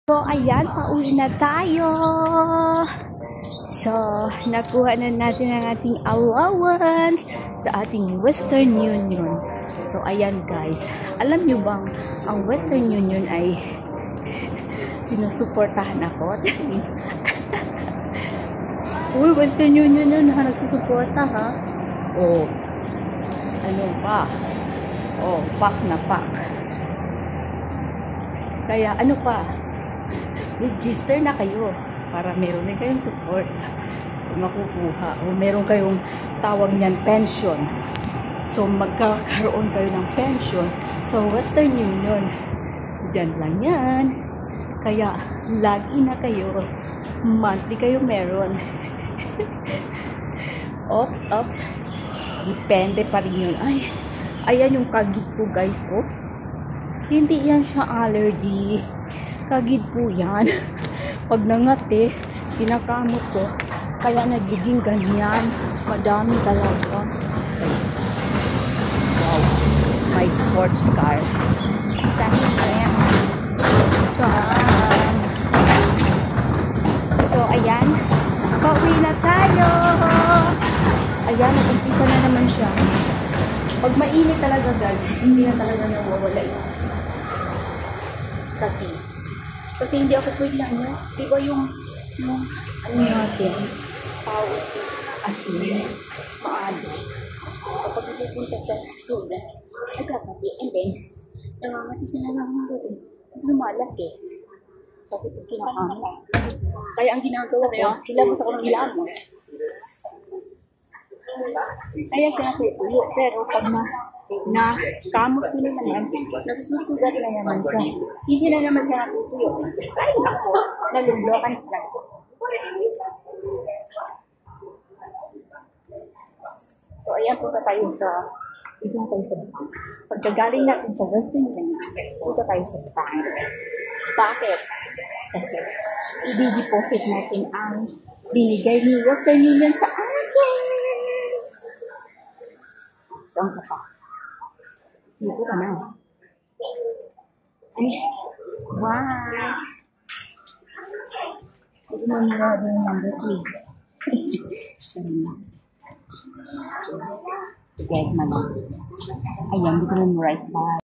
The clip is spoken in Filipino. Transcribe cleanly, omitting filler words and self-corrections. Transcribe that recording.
So, ayan, pauwi na tayo. So, nakuha na natin ang ating allowance sa ating Western Union. So, ayan guys. Alam nyo bang ang Western Union ay sinusuportahan ako? Uy, Western Union yun ha, nagsusuporta ha? Oh, ano pa? Oh, pack na pack. Kaya ano pa? Register na kayo para meron din kayong support makukuha o meron kayong tawag niyan pension. So magkakaroon kayo ng pension sa Western Union. Diyan lang yan. Kaya lagi na kayo, monthly kayo meron. Ops. Depende pa rin yun. Ay, ayan yung kagid ko guys. Oh. Hindi yan siya allergy. Kagid po yan. Pag nangati, pinakamot ko. Kaya nagiging ganyan. Madami talaga. Wow. My sports car. So, ayan. Pauwi na tayo. Ayan, nag-umpisa na naman siya. Pag mainit talaga guys, hindi na talaga nawawala ito. Tapi. Kasi hindi ako pwede ano. Diba yung ano natin, pawis is asin, maado. So kapag napupunta sa suga, nagkakabi. And then, nangangati siya na nangangati. Tapos lumalaki. Kasi kinakain. Kaya ang ginagawa ko, hilamos ako ng hilamos. Kaya siya natutuyo. Pero pag kamot ko naman yan, nagsusugat na naman siya. Hindi na naman siya natutuyo. Ay, ako, nalunglokan lang. So, ayan, punta tayo sa bank. Pagkagaling natin sa Western Union, punta tayo sa bank. Bakit? Kasi, i-deposit natin ang binigay ni Western Union sa atin. Saan ka pa? Dito ka na. Ay, wow! Ito na nila yung number 3. Sorry na. Guys, ayan, dito memorize pa.